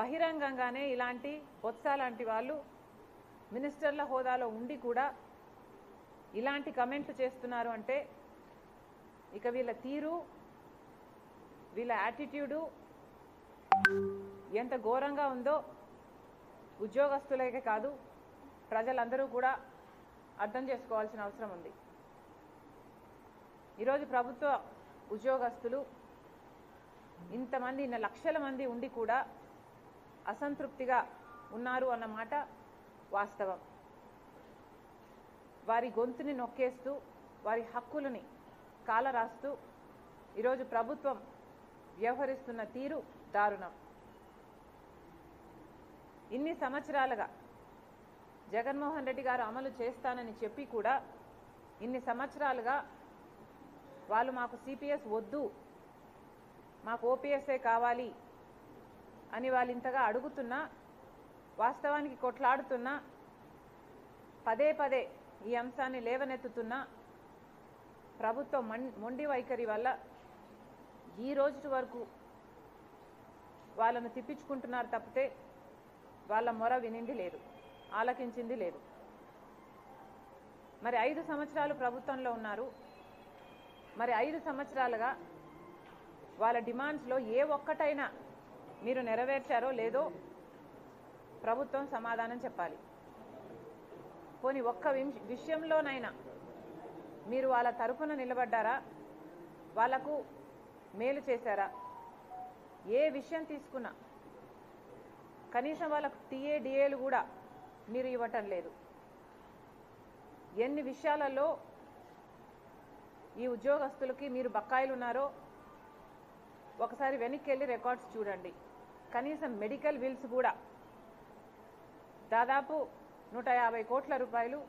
బహిరంగంగానే ఇలాంటి బొత్స లాంటి వాళ్ళు మినిస్టర్ల హోదాలో ఉండి కూడా ఇలాంటి కమెంట్లు చేస్తున్నారు అంటే ఇక వీళ్ళ తీరు, వీళ్ళ యాటిట్యూడు ఎంత ఘోరంగా ఉందో ఉద్యోగస్తులకే కాదు ప్రజలందరూ కూడా అర్థం చేసుకోవాల్సిన అవసరం ఉంది. ఈరోజు ప్రభుత్వ ఉద్యోగస్తులు ఇంతమంది లక్షల మంది ఉండి కూడా అసంతృప్తిగా ఉన్నారు అన్నమాట వాస్తవం. వారి గొంతుని నొక్కేస్తూ వారి హక్కులని కాలరాస్తూ ఈరోజు ప్రభుత్వం వ్యవహరిస్తున్న తీరు దారుణం. ఇన్ని సంవత్సరాలుగా జగన్మోహన్ రెడ్డి గారు అమలు చేస్తానని చెప్పి కూడా ఇన్ని సంవత్సరాలుగా వాళ్ళు మాకు సిపిఎస్ వద్దు, మాకు ఓపీఎస్ఏ కావాలి అని వాళ్ళు ఇంతగా అడుగుతున్నా, వాస్తవానికి కొట్లాడుతున్నా, పదే పదే ఈ అంశాన్ని లేవనెత్తుతున్నా ప్రభుత్వ మొండి వైఖరి వల్ల ఈ రోజు వరకు వాళ్ళను తిప్పించుకుంటున్నారు తప్పితే వాళ్ళ మొర వినింది లేదు, ఆలకించింది లేదు. మరి 5 సంవత్సరాలు ప్రభుత్వంలో ఉన్నారు. మరి 5 సంవత్సరాలుగా వాళ్ళ డిమాండ్స్లో ఏ ఒక్కటైనా మీరు నెరవేర్చారో లేదో ప్రభుత్వం సమాధానం చెప్పాలి. పోనీ ఒక్క విషయంలోనైనా మీరు వాళ్ళ తరఫున నిలబడ్డారా? వాళ్లకు మేలు చేశారా? ఏ విషయం తీసుకున్నా కనీసం వాళ్ళకు టీఏ డిఏలు కూడా మీరు ఇవ్వటం లేదు. ఎన్ని విషయాలలో ఈ ఉద్యోగస్తులకి మీరు బకాయిలు ఉన్నారో ఒకసారి వెనక్కి వెళ్ళి రికార్డ్స్ చూడండి. కనీసం మెడికల్ బిల్స్ కూడా దాదాపు 150 కోట్ల రూపాయలు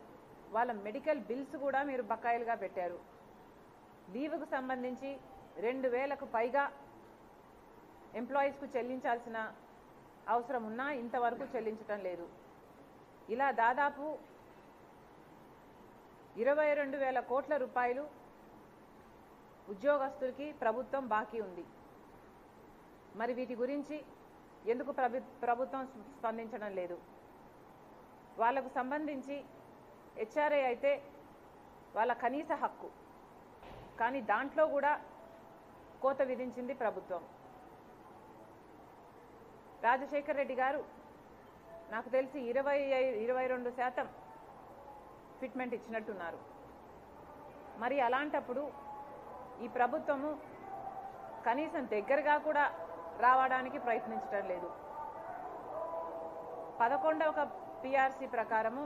వాళ్ళ మెడికల్ బిల్స్ కూడా మీరు బకాయిలుగా పెట్టారు. లీవ్కు సంబంధించి 2000కు పైగా ఎంప్లాయీస్కు చెల్లించాల్సిన అవసరం ఉన్నా ఇంతవరకు చెల్లించటం లేదు. ఇలా దాదాపు 22,000 కోట్ల రూపాయలు ఉద్యోగస్తులకి ప్రభుత్వం బాకీ ఉంది. మరి వీటి గురించి ఎందుకు ప్రభుత్వం స్పందించడం లేదు? వాళ్లకు సంబంధించి హెచ్ఆర్ఏ అయితే వాళ్ళ కనీస హక్కు, కానీ దాంట్లో కూడా కోత విధించింది ప్రభుత్వం. రాజశేఖర్ రెడ్డి గారు నాకు తెలిసి 22% ఫిట్మెంట్ ఇచ్చినట్టున్నారు. మరి అలాంటప్పుడు ఈ ప్రభుత్వము కనీసం దగ్గరగా కూడా రావడానికి ప్రయత్నించడం లేదు. 11వ పిఆర్సీ ప్రకారము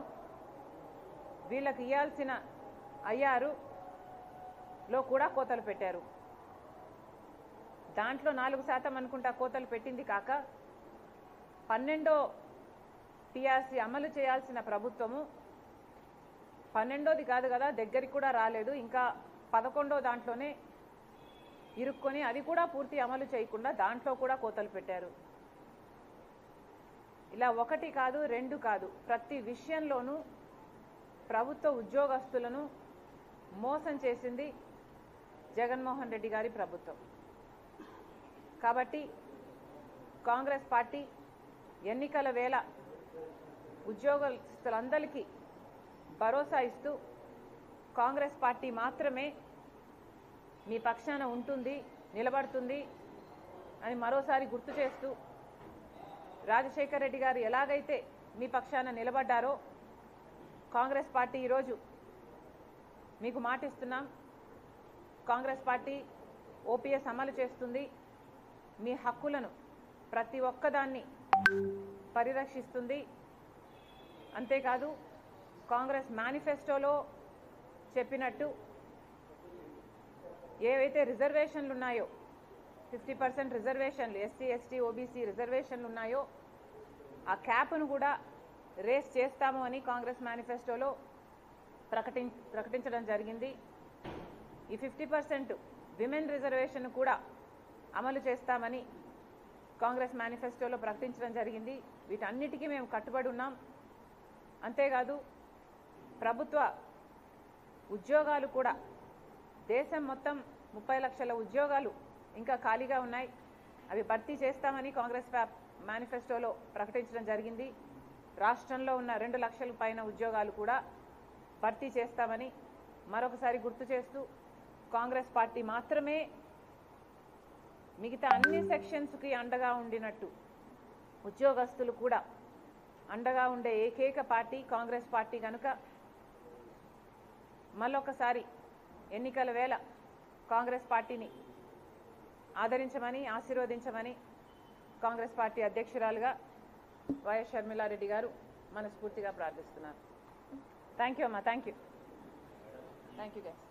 వీళ్ళకి ఇవ్వాల్సిన ఐఆర్లో కూడా కోతలు పెట్టారు. దాంట్లో 4% అనుకుంటా కోతలు పెట్టింది కాక 12వ పిఆర్సీ అమలు చేయాల్సిన ప్రభుత్వము 12వది కాదు కదా, దగ్గరికి కూడా రాలేదు. ఇంకా 11వ దాంట్లోనే ఇరుక్కొని అది కూడా పూర్తి అమలు చేయకుండా దాంట్లో కూడా కోతలు పెట్టారు. ఇలా 1 కాదు 2 కాదు, ప్రతి విషయంలోనూ ప్రభుత్వ ఉద్యోగస్తులను మోసం చేసింది జగన్మోహన్ రెడ్డి గారి ప్రభుత్వం. కాబట్టి కాంగ్రెస్ పార్టీ ఎన్నికల వేళ ఉద్యోగస్తులందరికీ భరోసా ఇస్తూ కాంగ్రెస్ పార్టీ మాత్రమే మీ పక్షాన ఉంటుంది, నిలబడుతుంది అని మరోసారి గుర్తు చేస్తూ రాజశేఖర్ రెడ్డి గారు ఎలాగైతే మీ పక్షాన నిలబడ్డారో కాంగ్రెస్ పార్టీ ఈరోజు మీకు మాటిస్తున్నాం. కాంగ్రెస్ పార్టీ ఓపీఎస్ అమలు చేస్తుంది, మీ హక్కులను ప్రతి ఒక్కదాన్ని పరిరక్షిస్తుంది. అంతేకాదు కాంగ్రెస్ మేనిఫెస్టోలో చెప్పినట్టు ఏవైతే రిజర్వేషన్లు ఉన్నాయో 50% రిజర్వేషన్లు, ఎస్సీ ఎస్టీ ఓబీసీ రిజర్వేషన్లు ఉన్నాయో ఆ క్యాప్ను కూడా రేస్ చేస్తాము అని కాంగ్రెస్ మేనిఫెస్టోలో ప్రకటించడం జరిగింది. ఈ 50% విమెన్ రిజర్వేషన్ కూడా అమలు చేస్తామని కాంగ్రెస్ మేనిఫెస్టోలో ప్రకటించడం జరిగింది. వీటన్నిటికీ మేము కట్టుబడి ఉన్నాం. అంతేకాదు ప్రభుత్వ ఉద్యోగాలు కూడా దేశం మొత్తం 30 లక్షల ఉద్యోగాలు ఇంకా ఖాళీగా ఉన్నాయి. అవి భర్తీ చేస్తామని కాంగ్రెస్ మేనిఫెస్టోలో ప్రకటించడం జరిగింది. రాష్ట్రంలో ఉన్న 2 లక్షల పైన ఉద్యోగాలు కూడా భర్తీ చేస్తామని మరొకసారి గుర్తు చేస్తూ, కాంగ్రెస్ పార్టీ మాత్రమే మిగతా అన్ని సెక్షన్స్కి అండగా ఉండినట్టు ఉద్యోగస్తులు కూడా అండగా ఉండే ఏకైక పార్టీ కాంగ్రెస్ పార్టీ కనుక మళ్ళొకసారి ఎన్నికల వేళ కాంగ్రెస్ పార్టీని ఆదరించమని, ఆశీర్వదించమని కాంగ్రెస్ పార్టీ అధ్యక్షురాలుగా వైఎస్ షర్మిలారెడ్డి గారు మనస్ఫూర్తిగా ప్రార్థిస్తున్నారు. థ్యాంక్ యూ అమ్మా. Thank you guys.